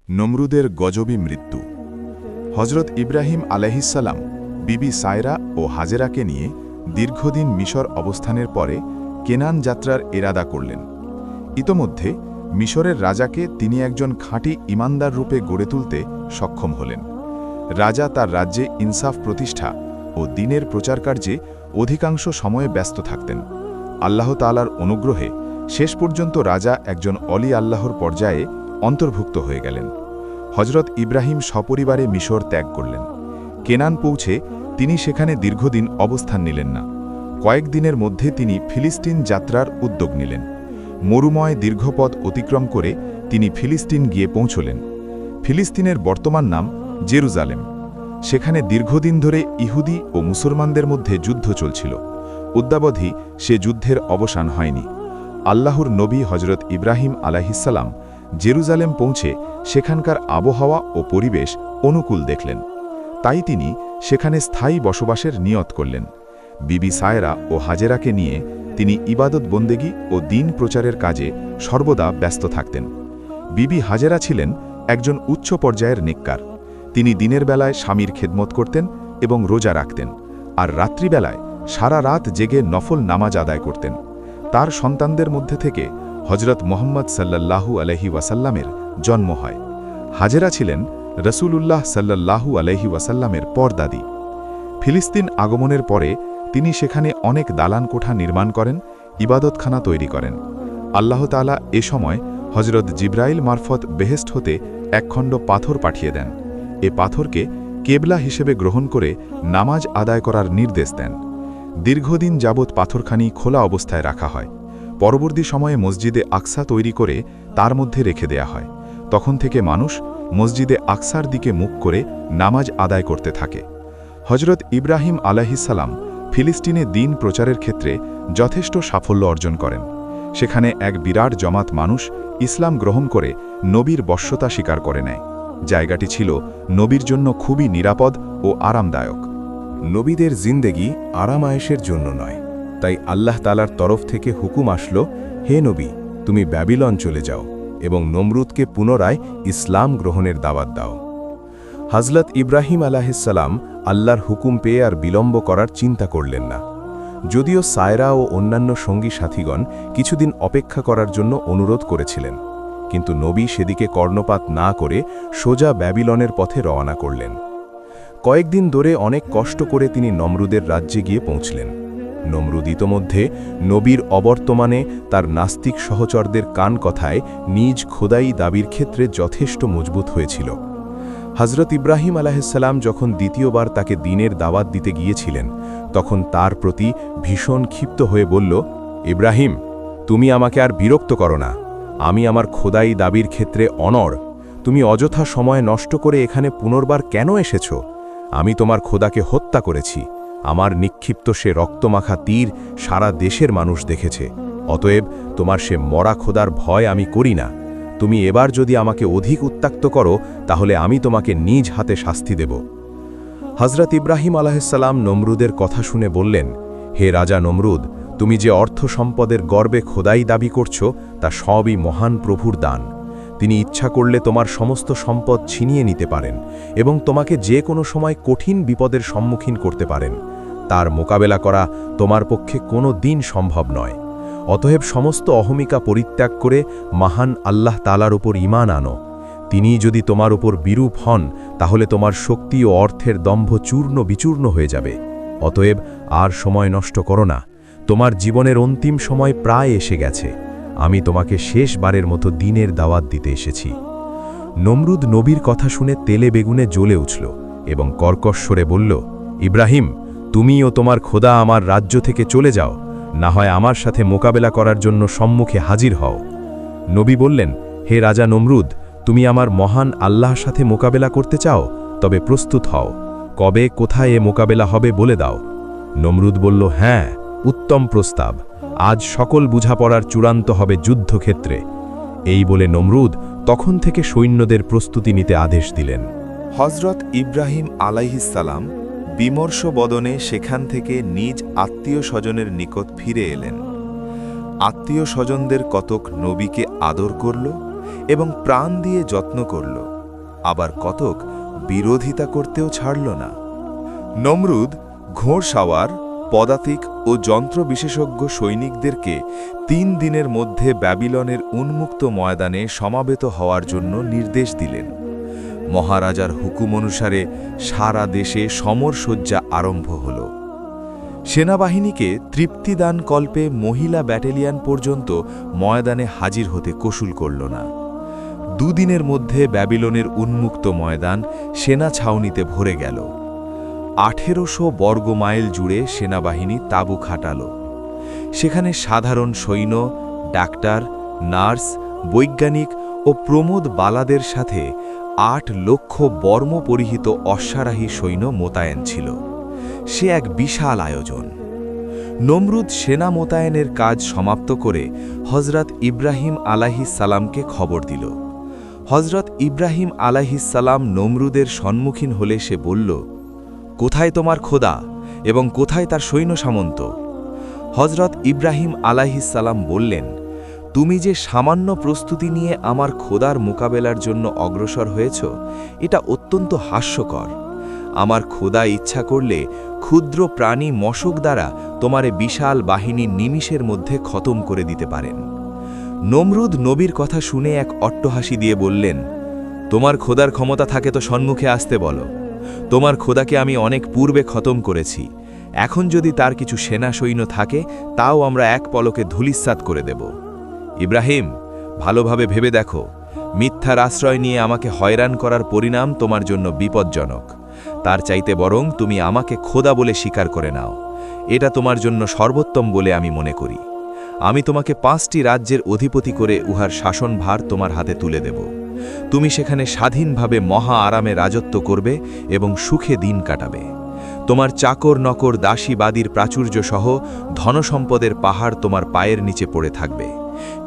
নমরুদের গজবী মৃত্যু। হজরত ইব্রাহিম আলাইহিসসালাম বিবি সায়রা ও হাজেরাকে নিয়ে দীর্ঘদিন মিশর অবস্থানের পরে কেনান যাত্রার এরাদা করলেন। ইতোমধ্যে মিশরের রাজাকে তিনি একজন খাঁটি ইমানদার রূপে গড়ে তুলতে সক্ষম হলেন। রাজা তার রাজ্যে ইনসাফ প্রতিষ্ঠা ও দ্বীনের প্রচারকার্যে অধিকাংশ সময়ে ব্যস্ত থাকতেন। আল্লাহ তাআলার অনুগ্রহে শেষ পর্যন্ত রাজা একজন অলি আল্লাহর পর্যায়ে অন্তর্ভুক্ত হয়ে গেলেন। হজরত ইব্রাহিম সপরিবারে মিশর ত্যাগ করলেন। কেনান পৌঁছে তিনি সেখানে দীর্ঘদিন অবস্থান নিলেন না। কয়েকদিনের মধ্যে তিনি ফিলিস্তিন যাত্রার উদ্যোগ নিলেন। মরুময় দীর্ঘপথ অতিক্রম করে তিনি ফিলিস্তিন গিয়ে পৌঁছলেন। ফিলিস্তিনের বর্তমান নাম জেরুজালেম। সেখানে দীর্ঘদিন ধরে ইহুদি ও মুসলমানদের মধ্যে যুদ্ধ চলছিল। অদ্যাবধি সে যুদ্ধের অবসান হয়নি। আল্লাহর নবী হজরত ইব্রাহিম আলাইহিসসালাম জেরুজালেম পৌঁছে সেখানকার আবহাওয়া ও পরিবেশ অনুকূল দেখলেন। তাই তিনি সেখানে স্থায়ী বসবাসের নিয়ত করলেন। বিবি সায়রা ও হাজেরাকে নিয়ে তিনি ইবাদত বন্দেগী ও দ্বীন প্রচারের কাজে সর্বদা ব্যস্ত থাকতেন। বিবি হাজেরা ছিলেন একজন উচ্চ পর্যায়ের নেককার। তিনি দিনের বেলায় স্বামীর খেদমত করতেন এবং রোজা রাখতেন, আর রাত্রিবেলায় সারা রাত জেগে নফল নামাজ আদায় করতেন। তার সন্তানদের মধ্যে থেকে হজরত মোহাম্মদ সাল্লাল্লাহু আলাইহি ওয়াসাল্লামের জন্ম হয়। হাজেরা ছিলেন রসুলুল্লাহ সাল্লাল্লাহু আলাইহি ওয়াসাল্লামের পরদাদি। ফিলিস্তিন আগমনের পরে তিনি সেখানে অনেক দালান কোঠা নির্মাণ করেন, ইবাদতখানা তৈরি করেন। আল্লাহ তাআলা এ সময় হজরত জিব্রাইল মারফত বেহেশত হতে একখণ্ড পাথর পাঠিয়ে দেন। এ পাথরকে কেবলা হিসেবে গ্রহণ করে নামাজ আদায় করার নির্দেশ দেন। দীর্ঘদিন যাবৎ পাথরখানি খোলা অবস্থায় রাখা হয়। পরবর্তী সময়ে মসজিদে আকসা তৈরি করে তার মধ্যে রেখে দেয়া হয়। তখন থেকে মানুষ মসজিদে আকসার দিকে মুখ করে নামাজ আদায় করতে থাকে। হজরত ইব্রাহিম আলাইহিসসালাম ফিলিস্তিনে দ্বীন প্রচারের ক্ষেত্রে যথেষ্ট সাফল্য অর্জন করেন। সেখানে এক বিরাট জমাত মানুষ ইসলাম গ্রহণ করে নবীর বশ্যতা স্বীকার করে নেয়। জায়গাটি ছিল নবীর জন্য খুবই নিরাপদ ও আরামদায়ক। নবীদের জিন্দেগি আরামায়েশের জন্য নয়, তাই আল্লাহ তাআলার তরফ থেকে হুকুম আসলো, হে নবী, তুমি ব্যাবিলন চলে যাও এবং নমরুদকে পুনরায় ইসলাম গ্রহণের দাওয়াত দাও। হযরত ইব্রাহিম আলাইহিসসালাম আল্লাহর হুকুম পেয়ে আর বিলম্ব করার চিন্তা করলেন না। যদিও সায়রা ও অন্যান্য সঙ্গী সাথীগণ কিছুদিন অপেক্ষা করার জন্য অনুরোধ করেছিলেন, কিন্তু নবী সেদিকে কর্ণপাত না করে সোজা ব্যাবিলনের পথে রওনা করলেন। কয়েকদিন ধরে অনেক কষ্ট করে তিনি নমরুদের রাজ্যে গিয়ে পৌঁছলেন। নমরুদ ইতোমধ্যে নবীর অবর্তমানে তার নাস্তিক সহচরদের কান কথায় নিজ খোদাই দাবির ক্ষেত্রে যথেষ্ট মজবুত হয়েছিল। হযরত ইব্রাহিম আলাইহিসসালাম যখন দ্বিতীয়বার তাকে দ্বীনের দাওয়াত দিতে গিয়েছিলেন, তখন তার প্রতি ভীষণ ক্ষিপ্ত হয়ে বলল, ইব্রাহিম, তুমি আমাকে আর বিরক্ত করো না। আমি আমার খোদাই দাবির ক্ষেত্রে অনড়। তুমি অযথা সময় নষ্ট করে এখানে পুনর্বার কেন এসেছ? আমি তোমার খোদাকে হত্যা করেছি। আমার নিক্ষিপ্ত সে রক্তমাখা তীর সারা দেশের মানুষ দেখেছে। অতএব তোমার সে মরা খোদার ভয় আমি করি না। তুমি এবার যদি আমাকে অধিক উত্ত্যক্ত করো, তাহলে আমি তোমাকে নিজ হাতে শাস্তি দেব। হযরত ইব্রাহিম আলাইহিসসালাম নমরুদের কথা শুনে বললেন, হে রাজা নমরুদ, তুমি যে অর্থ সম্পদের গর্বে খোদাই দাবি করছ, তা সবই মহান প্রভুর দান। তিনি ইচ্ছা করলে তোমার সমস্ত সম্পদ ছিনিয়ে নিতে পারেন এবং তোমাকে যে কোনো সময় কঠিন বিপদের সম্মুখীন করতে পারেন। তার মোকাবেলা করা তোমার পক্ষে কোনো দিন সম্ভব নয়। অতএব সমস্ত অহমিকা পরিত্যাগ করে মহান আল্লাহ তাআলার উপর ঈমান আনো। তিনি যদি তোমার উপর বিরূপ হন, তাহলে তোমার শক্তি ও অর্থের দম্ভ চূর্ণ বিচূর্ণ হয়ে যাবে। অতএব আর সময় নষ্ট করো না। তোমার জীবনের অন্তিম সময় প্রায় এসে গেছে। আমি তোমাকে শেষবারের মতো দ্বীনের দাওয়াত দিতে এসেছি। নমরুদ নবীর কথা শুনে তেলে বেগুনে জ্বলে উঠল এবং কর্কশ স্বরে বলল, ইব্রাহিম, তুমি ও তোমার খোদা আমার রাজ্য থেকে চলে যাও, না হয় আমার সাথে মোকাবেলা করার জন্য সম্মুখে হাজির হও। নবী বললেন, হে রাজা নমরুদ, তুমি আমার মহান আল্লাহর সাথে মোকাবেলা করতে চাও? তবে প্রস্তুত হও। কবে কোথায় এ মোকাবেলা হবে বলে দাও। নমরুদ বলল, হ্যাঁ, উত্তম প্রস্তাব। আজ সকল বুঝাপড়ার চূড়ান্ত হবে যুদ্ধক্ষেত্রে। এই বলে নমরুদ তখন থেকে সৈন্যদের প্রস্তুতি নিতে আদেশ দিলেন। হজরত ইব্রাহিম আলাইহিসসালাম বিমর্ষ বদনে সেখান থেকে নিজ আত্মীয় স্বজনের নিকট ফিরে এলেন। আত্মীয় স্বজনদের কতক নবীকে আদর করল এবং প্রাণ দিয়ে যত্ন করল। আবার কতক বিরোধিতা করতেও ছাড়ল না। নমরুদ ঘোড়সাওয়ার, পদাতিক ও যন্ত্র বিশেষজ্ঞ সৈনিকদেরকে 3 দিনের মধ্যে ব্যাবিলনের উন্মুক্ত ময়দানে সমাবেত হওয়ার জন্য নির্দেশ দিলেন। মহারাজার হুকুম অনুসারে সারা দেশে সমরসজ্জা আরম্ভ হল। সেনাবাহিনীকে তৃপ্তিদান কল্পে মহিলা ব্যাটালিয়ন পর্যন্ত ময়দানে হাজির হতে কসুল করল না। 2 দিনের মধ্যে ব্যাবিলনের উন্মুক্ত ময়দান সেনা ছাউনিতে ভরে গেল। 1800 বর্গমাইল জুড়ে সেনাবাহিনী তাঁবু খাটাল। সেখানে সাধারণ সৈন্য, ডাক্তার, নার্স, বৈজ্ঞানিক ও প্রমোদ বালাদের সাথে 8 লক্ষ বর্ম পরিহিত অশ্বারাহী সৈন্য মোতায়েন ছিল। সে এক বিশাল আয়োজন। নমরুদ সেনা মোতায়েনের কাজ সমাপ্ত করে হজরত ইব্রাহিম আলাইহিসসালামকে খবর দিল। হজরত ইব্রাহিম আলাইহিসসালাম নমরুদের সম্মুখীন হলে সে বলল, কোথায় তোমার খোদা এবং কোথায় তার সৈন্য সামন্ত? হজরত ইব্রাহিম আলাইহিসসালাম বললেন, তুমি যে সামান্য প্রস্তুতি নিয়ে আমার খোদার মোকাবেলার জন্য অগ্রসর হয়েছ, এটা অত্যন্ত হাস্যকর। আমার খোদা ইচ্ছা করলে ক্ষুদ্র প্রাণী মশক দ্বারা তোমারে বিশাল বাহিনী নিমিষের মধ্যে খতম করে দিতে পারেন। নমরুদ নবীর কথা শুনে এক অট্টহাসি দিয়ে বললেন, তোমার খোদার ক্ষমতা থাকে তো সম্মুখে আসতে বলো। তোমার খোদাকে আমি অনেক পূর্বে খতম করেছি। এখন যদি তার কিছু সেনা সৈন্য থাকে, তাও আমরা এক পলকে ধূলিসাৎ করে দেব। ইব্রাহিম, ভালোভাবে ভেবে দেখো, মিথ্যার আশ্রয় নিয়ে আমাকে হয়রান করার পরিণাম তোমার জন্য বিপজ্জনক। তার চাইতে বরং তুমি আমাকে খোদা বলে স্বীকার করে নাও। এটা তোমার জন্য সর্বোত্তম বলে আমি মনে করি। আমি তোমাকে 5টি রাজ্যের অধিপতি করে উহার শাসনভার তোমার হাতে তুলে দেব। তুমি সেখানে স্বাধীনভাবে মহা আরামে রাজত্ব করবে এবং সুখে দিন কাটাবে। তোমার চাকর নকর দাসীবাদীর প্রাচুর্য সহ ধনসম্পদের পাহাড় তোমার পায়ের নিচে পড়ে থাকবে।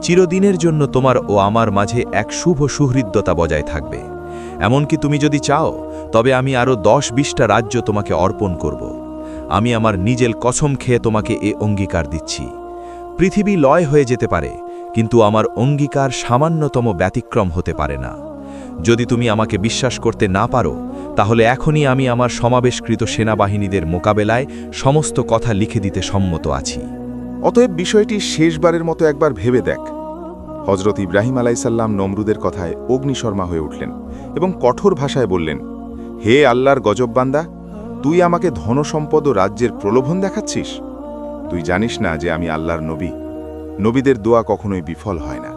চিরদিনের জন্য তোমার ও আমার মাঝে এক শুভ সুহৃদ্যতা বজায় থাকবে। এমনকি তুমি যদি চাও, তবে আমি আরও 10-20টা রাজ্য তোমাকে অর্পণ করব। আমি আমার নিজের কসম খেয়ে তোমাকে এ অঙ্গীকার দিচ্ছি। পৃথিবী লয় হয়ে যেতে পারে, কিন্তু আমার অঙ্গীকার সামান্যতম ব্যতিক্রম হতে পারে না। যদি তুমি আমাকে বিশ্বাস করতে না পারো, তাহলে এখনই আমি আমার সমাবেশকৃত সেনাবাহিনীদের মোকাবেলায় সমস্ত কথা লিখে দিতে সম্মত আছি। অতএব বিষয়টি শেষবারের মতো একবার ভেবে দেখ। হজরত ইব্রাহিম আলাইসাল্লাম নমরুদের কথায় অগ্নিশর্মা হয়ে উঠলেন এবং কঠোর ভাষায় বললেন, হে আল্লাহর গজববান্দা, তুই আমাকে ধনসম্পদ ও রাজ্যের প্রলোভন দেখাচ্ছিস? তুই জানিস না যে আমি আল্লাহর নবী? নবীদের দোয়া কখনোই বিফল হয় না।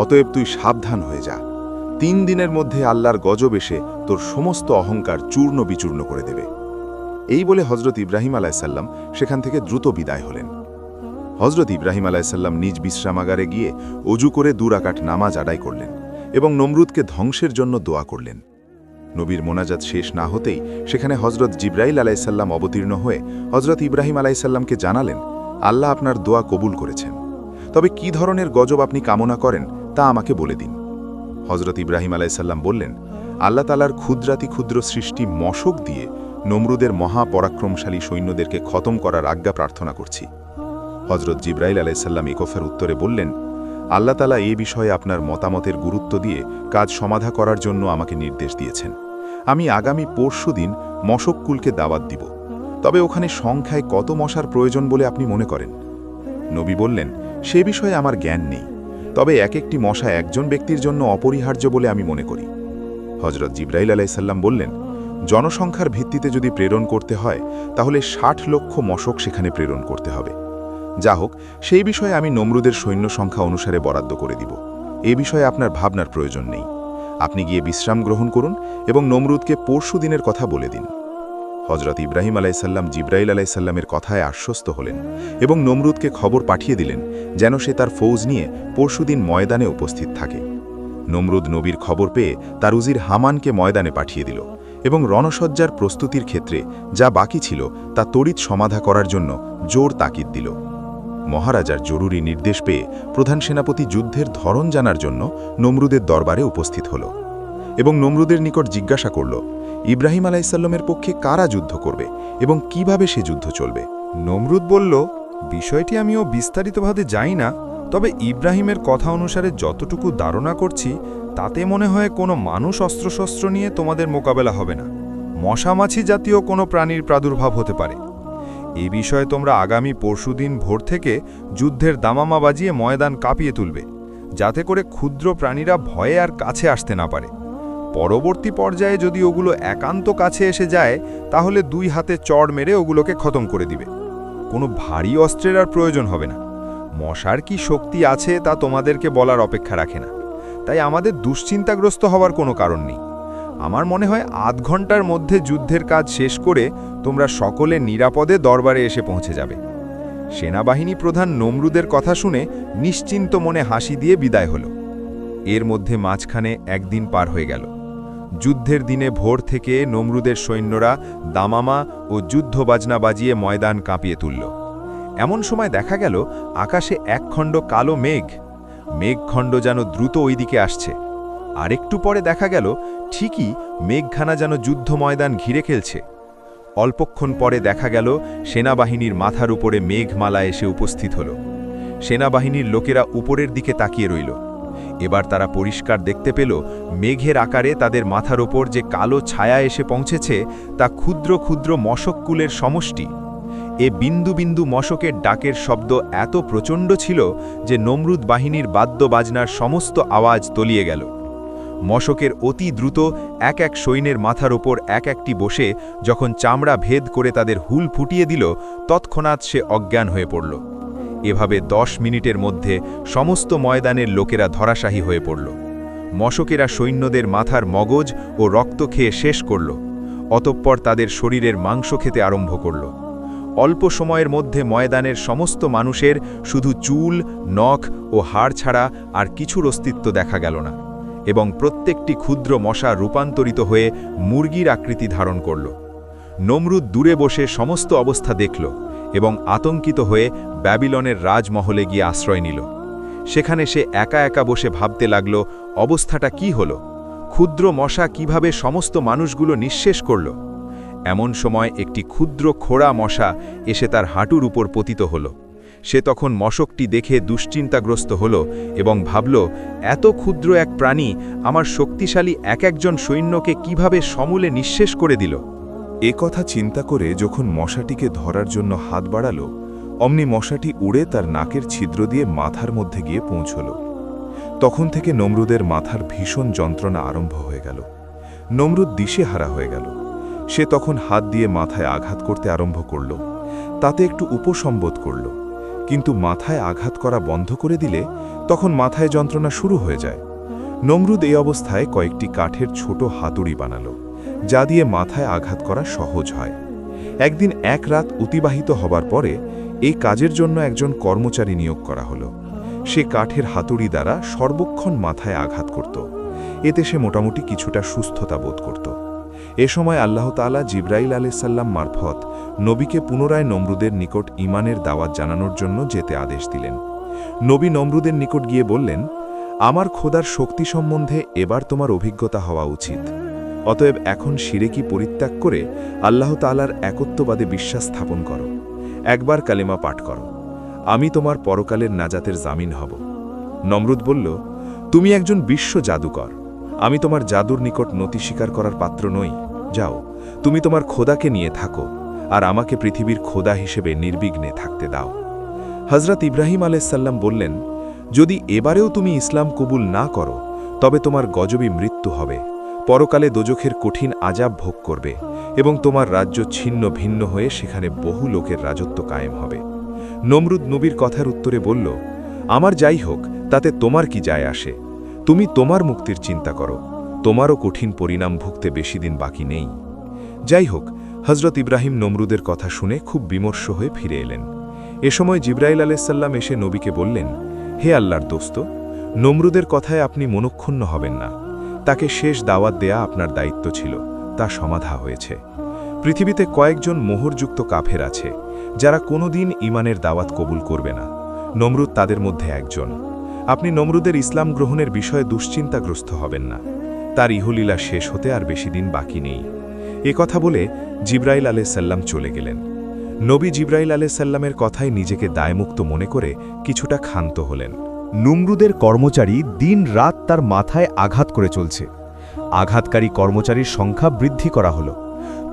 অতএব তুই সাবধান হয়ে যা। 3 দিনের মধ্যে আল্লাহর গজব এসে তোর সমস্ত অহংকার চূর্ণ বিচূর্ণ করে দেবে। এই বলে হজরত ইব্রাহিম আলাইসাল্লাম সেখান থেকে দ্রুত বিদায় হলেন। হজরত ইব্রাহিম আলাইসাল্লাম নিজ বিশ্রামাগারে গিয়ে অজু করে 2 রাকাত নামাজ আদায় করলেন এবং নমরুদকে ধ্বংসের জন্য দোয়া করলেন। নবীর মোনাজাত শেষ না হতেই সেখানে হজরত জিব্রাইল আলাইসাল্লাম অবতীর্ণ হয়ে হজরত ইব্রাহিম আলাইসাল্লামকে জানালেন, আল্লাহ আপনার দোয়া কবুল করেছেন। তবে কি ধরনের গজব আপনি কামনা করেন তা আমাকে বলে দিন। হজরত ইব্রাহিম আলাইসাল্লাম বললেন, আল্লাহ তালার ক্ষুদ্রাতি ক্ষুদ্র সৃষ্টি মশক দিয়ে নমরুদের মহাপরাক্রমশালী সৈন্যদেরকে খতম করার আজ্ঞা প্রার্থনা করছি। হজরত জিব্রাইল আলাইসাল্লাম একফার উত্তরে বললেন, আল্লাহ তালা এই বিষয়ে আপনার মতামতের গুরুত্ব দিয়ে কাজ সমাধা করার জন্য আমাকে নির্দেশ দিয়েছেন। আমি আগামী পরশুদিন মশককুলকে দাওয়াত দিব। তবে ওখানে সংখ্যায় কত মশার প্রয়োজন বলে আপনি মনে করেন? নবী বললেন, সে বিষয়ে আমার জ্ঞান নেই, তবে এক একটি মশা একজন ব্যক্তির জন্য অপরিহার্য বলে আমি মনে করি। হজরত জিব্রাইল আলাইসাল্লাম বললেন, জনসংখ্যার ভিত্তিতে যদি প্রেরণ করতে হয় তাহলে 60 লক্ষ মশক সেখানে প্রেরণ করতে হবে। যা হোক, সেই বিষয়ে আমি নমরুদের সৈন্য সংখ্যা অনুসারে বরাদ্দ করে দিব। এ বিষয়ে আপনার ভাবনার প্রয়োজন নেই। আপনি গিয়ে বিশ্রাম গ্রহণ করুন এবং নমরুদকে পরশুদিনের কথা বলে দিন। হজরত ইব্রাহিম আলাইসাল্লাম জিব্রাইল আলাইসাল্লামের কথায় আশ্বস্ত হলেন এবং নমরুদকে খবর পাঠিয়ে দিলেন যেন সে তার ফৌজ নিয়ে পরশুদিন ময়দানে উপস্থিত থাকে। নমরুদ নবীর খবর পেয়ে তার উজির হামানকে ময়দানে পাঠিয়ে দিল এবং রণসজ্জার প্রস্তুতির ক্ষেত্রে যা বাকি ছিল তা তড়িৎ সমাধা করার জন্য জোর তাকিদ দিল। মহারাজার জরুরি নির্দেশ পেয়ে প্রধান সেনাপতি যুদ্ধের ধরন জানার জন্য নমরুদের দরবারে উপস্থিত হল এবং নমরুদের নিকট জিজ্ঞাসা করল, ইব্রাহিম আলাইসাল্লামের পক্ষে কারা যুদ্ধ করবে এবং কিভাবে সে যুদ্ধ চলবে? নমরুদ বলল, বিষয়টি আমিও বিস্তারিতভাবে জানি না, তবে ইব্রাহিমের কথা অনুসারে যতটুকু ধারণা করছি তাতে মনে হয় কোনো মানুষ অস্ত্রশস্ত্র নিয়ে তোমাদের মোকাবেলা হবে না। মশামাছি জাতীয় কোনো প্রাণীর প্রাদুর্ভাব হতে পারে। এ বিষয়ে তোমরা আগামী পরশুদিন ভোর থেকে যুদ্ধের দামামা বাজিয়ে ময়দান কাঁপিয়ে তুলবে, যাতে করে ক্ষুদ্র প্রাণীরা ভয়ে আর কাছে আসতে না পারে। পরবর্তী পর্যায়ে যদি ওগুলো একান্ত কাছে এসে যায়, তাহলে 2 হাতে চড় মেরে ওগুলোকে খতম করে দিবে। কোনো ভারী অস্ত্রের আর প্রয়োজন হবে না। মশার কি শক্তি আছে তা তোমাদেরকে বলার অপেক্ষা রাখে না, তাই আমাদের দুশ্চিন্তাগ্রস্ত হওয়ার কোনো কারণ নেই। আমার মনে হয় আধ ঘন্টার মধ্যে যুদ্ধের কাজ শেষ করে তোমরা সকলে নিরাপদে দরবারে এসে পৌঁছে যাবে। সেনাবাহিনী প্রধান নমরুদের কথা শুনে নিশ্চিন্ত মনে হাসি দিয়ে বিদায় হল। এর মধ্যে মাঝখানে একদিন পার হয়ে গেল। যুদ্ধের দিনে ভোর থেকে নমরুদের সৈন্যরা দামামা ও যুদ্ধবাজনা বাজিয়ে ময়দান কাঁপিয়ে তুলল। এমন সময় দেখা গেল আকাশে একখণ্ড কালো মেঘখণ্ড যেন দ্রুত ওই দিকে আসছে। আরেকটু পরে দেখা গেল ঠিকই মেঘখানা যেন যুদ্ধ ময়দান ঘিরে খেলছে। অল্পক্ষণ পরে দেখা গেল সেনাবাহিনীর মাথার উপরে মেঘমালা এসে উপস্থিত হল। সেনাবাহিনীর লোকেরা উপরের দিকে তাকিয়ে রইল। এবার তারা পরিষ্কার দেখতে পেল মেঘের আকারে তাদের মাথার ওপর যে কালো ছায়া এসে পৌঁছেছে তা ক্ষুদ্র ক্ষুদ্র মশককুলের সমষ্টি। এ বিন্দু বিন্দু মশকের ডাকের শব্দ এত প্রচণ্ড ছিল যে নমরুদ বাহিনীর বাদ্যবাজনার সমস্ত আওয়াজ তলিয়ে গেল। মশকের অতি দ্রুত এক এক সৈন্যের মাথার ওপর এক একটি বসে যখন চামড়া ভেদ করে তাদের হুল ফুটিয়ে দিল, তৎক্ষণাৎ সে অজ্ঞান হয়ে পড়ল। এভাবে 10 মিনিটের মধ্যে সমস্ত ময়দানের লোকেরা ধরাশায়ী হয়ে পড়ল। মশকেরা সৈন্যদের মাথার মগজ ও রক্ত খেয়ে শেষ করল। অতঃপর তাদের শরীরের মাংস খেতে আরম্ভ করল। অল্প সময়ের মধ্যে ময়দানের সমস্ত মানুষের শুধু চুল, নখ ও হাড় ছাড়া আর কিছুর অস্তিত্ব দেখা গেল না, এবং প্রত্যেকটি ক্ষুদ্র মশা রূপান্তরিত হয়ে মুরগির আকৃতি ধারণ করল। নমরুদ দূরে বসে সমস্ত অবস্থা দেখল এবং আতঙ্কিত হয়ে ব্যাবিলনের রাজমহলে গিয়ে আশ্রয় নিল। সেখানে সে একা একা বসে ভাবতে লাগল, অবস্থাটা কি হলো? ক্ষুদ্র মশা কিভাবে সমস্ত মানুষগুলো নিঃশেষ করল? এমন সময় একটি ক্ষুদ্র খোড়া মশা এসে তার হাঁটুর উপর পতিত হল। সে তখন মশকটি দেখে দুশ্চিন্তাগ্রস্ত হল এবং ভাবল, এত ক্ষুদ্র এক প্রাণী আমার শক্তিশালী একজন সৈন্যকে কিভাবে সমূলে নিঃশেষ করে দিল। এ কথা চিন্তা করে যখন মশাটিকে ধরার জন্য হাত বাড়াল, অমনি মশাটি উড়ে তার নাকের ছিদ্র দিয়ে মাথার মধ্যে গিয়ে পৌঁছল। তখন থেকে নমরুদের মাথার ভীষণ যন্ত্রণা আরম্ভ হয়ে গেল। নমরুদ দিশেহারা হয়ে গেল। সে তখন হাত দিয়ে মাথায় আঘাত করতে আরম্ভ করল। তাতে একটু উপসম্বোধ করল, কিন্তু মাথায় আঘাত করা বন্ধ করে দিলে তখন মাথায় যন্ত্রণা শুরু হয়ে যায়। নমরুদ এই অবস্থায় কয়েকটি কাঠের ছোট হাতুড়ি বানাল, যা দিয়ে মাথায় আঘাত করা সহজ হয়। একদিন এক রাত অতিবাহিত হবার পরে এই কাজের জন্য একজন কর্মচারী নিয়োগ করা হলো। সে কাঠের হাতুড়ি দ্বারা সর্বক্ষণ মাথায় আঘাত করত। এতে সে মোটামুটি কিছুটা সুস্থতা বোধ করত। এ সময় আল্লাহ তাআলা জিবরাইল আলাইহিসসালাম মারফত নবীকে পুনরায় নমরুদের নিকট ঈমানের দাওয়াত জানানোর জন্য যেতে আদেশ দিলেন। নবী নমরুদের নিকট গিয়ে বললেন, আমার খোদার শক্তি সম্বন্ধে এবার তোমার অভিজ্ঞতা হওয়া উচিত। অতএব এখন শিরকি পরিত্যাগ করে আল্লাহ তাআলার একত্ববাদে বিশ্বাস স্থাপন করো। একবার কালেমা পাঠ করো। আমি তোমার পরকালের নাজাতের জামিন হব। নমরুদ বলল, তুমি একজন বিশ্ব জাদুকর। আমি তোমার জাদুর নিকট নতি স্বীকার করার পাত্র নই। যাও, তুমি তোমার খোদাকে নিয়ে থাকো, আর আমাকে পৃথিবীর খোদা হিসেবে নির্বিঘ্নে থাকতে দাও। হযরত ইব্রাহিম আলাইহিসসালাম বললেন, যদি এবারেও তুমি ইসলাম কবুল না করো, তবে তোমার গজবী মৃত্যু হবে। পরকালে দোজখের কঠিন আযাব ভোগ করবে এবং তোমার রাজ্য ছিন্ন ভিন্ন হয়ে সেখানে বহু লোকের রাজত্ব কায়েম হবে। নমরুদ নবীর কথার উত্তরে বলল, আমার যাই হোক, তাতে তোমার কি যায় আসে? তুমি তোমার মুক্তির চিন্তা করো। তোমারও কঠিন পরিণাম ভুগতে বেশি দিন বাকি নেই। যাই হোক, হযরত ইব্রাহিম নমরুদের কথা শুনে খুব বিমর্ষ হয়ে ফিরে এলেন। এ সময় জিবরাইল আলাইহিসসালাম এসে নবীকে বললেন, হে আল্লাহর দোস্ত, নমরুদের কথায় আপনি মনক্ষুণ্ণ হবেন না। তাকে শেষ দাওয়াত দেয়া আপনার দায়িত্ব ছিল, তা সমাধা হয়েছে। পৃথিবীতে কয়েকজন মোহরযুক্ত কাফের আছে, যারা কোনোদিন ঈমানের দাওয়াত কবুল করবে না। নমরুদ তাদের মধ্যে একজন। আপনি নমরুদের ইসলাম গ্রহণের বিষয়ে দুশ্চিন্তাগ্রস্ত হবেন না। তার ইহলীলা শেষ হতে আর বেশি দিন বাকি নেই। এ কথা বলে জিবরাইল আলাইহিসসালাম চলে গেলেন। নবী জিব্রাইল আলাইসাল্লামের কথায় নিজেকে দায়মুক্ত মনে করে কিছুটা ক্ষান্ত হলেন। নমরুদের কর্মচারী দিন-রাত তার মাথায় আঘাত করে চলছে। আঘাতকারী কর্মচারীর সংখ্যা বৃদ্ধি করা হলো।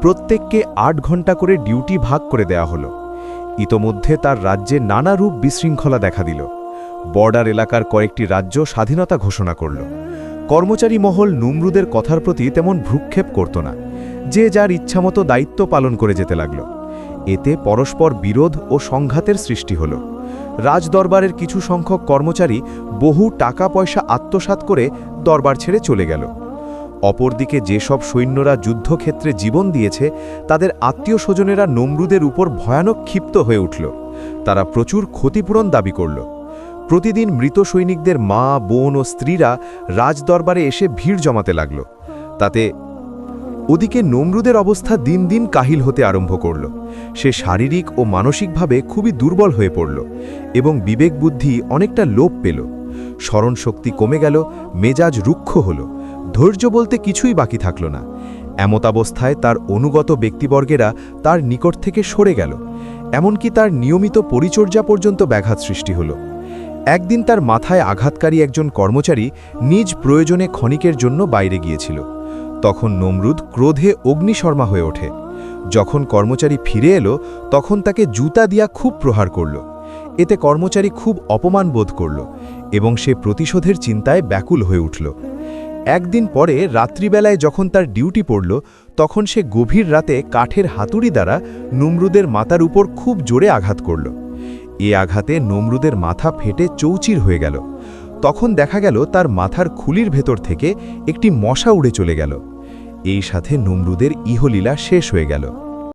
প্রত্যেককে ৮ ঘণ্টা করে ডিউটি ভাগ করে দেয়া হলো। ইতোমধ্যে তার রাজ্যে নানা রূপ বিশৃঙ্খলা দেখা দিল। বর্ডার এলাকার কয়েকটি রাজ্য স্বাধীনতা ঘোষণা করল। কর্মচারী মহল নমরুদের কথার প্রতি তেমন ভ্রুক্ষেপ করত না। যে যার ইচ্ছামতো দায়িত্ব পালন করে যেতে লাগল। এতে পরস্পর বিরোধ ও সংঘাতের সৃষ্টি হল। রাজদরবারের কিছু সংখ্যক কর্মচারী বহু টাকা পয়সা আত্মসাৎ করে দরবার ছেড়ে চলে গেল। অপরদিকে যেসব সৈন্যরা যুদ্ধক্ষেত্রে জীবন দিয়েছে তাদের আত্মীয় স্বজনেরা নমরুদের উপর ভয়ানক ক্ষিপ্ত হয়ে উঠল। তারা প্রচুর ক্ষতিপূরণ দাবি করল। প্রতিদিন মৃত সৈনিকদের মা, বোন ও স্ত্রীরা রাজদরবারে এসে ভিড় জমাতে লাগল। তাতে ওদিকে নমরুদের অবস্থা দিন দিন কাহিল হতে আরম্ভ করল। সে শারীরিক ও মানসিকভাবে খুবই দুর্বল হয়ে পড়ল এবং বিবেক বুদ্ধি অনেকটা লোপ পেল। স্মরণশক্তি কমে গেল, মেজাজ রুক্ষ হল, ধৈর্য বলতে কিছুই বাকি থাকল না। এমতাবস্থায় তার অনুগত ব্যক্তিবর্গেরা তার নিকট থেকে সরে গেল। এমনকি তার নিয়মিত পরিচর্যা পর্যন্ত ব্যাঘাত সৃষ্টি হল। একদিন তার মাথায় আঘাতকারী একজন কর্মচারী নিজ প্রয়োজনে ক্ষণিকের জন্য বাইরে গিয়েছিল। তখন নমরুদ ক্রোধে অগ্নিশর্মা হয়ে ওঠে। যখন কর্মচারী ফিরে এলো তখন তাকে জুতা দিয়া খুব প্রহার করল। এতে কর্মচারী খুব অপমান বোধ করল এবং সে প্রতিশোধের চিন্তায় ব্যাকুল হয়ে উঠল। একদিন পরে রাত্রিবেলায় যখন তার ডিউটি পড়ল তখন সে গভীর রাতে কাঠের হাতুড়ি দ্বারা নমরুদের মাথার উপর খুব জোরে আঘাত করল। এ আঘাতে নমরুদের মাথা ফেটে চৌচির হয়ে গেল। তখন দেখা গেল তার মাথার খুলির ভেতর থেকে একটি মশা উড়ে চলে গেল। এই সাথে নমরুদের ইহলীলা শেষ হয়ে গেল।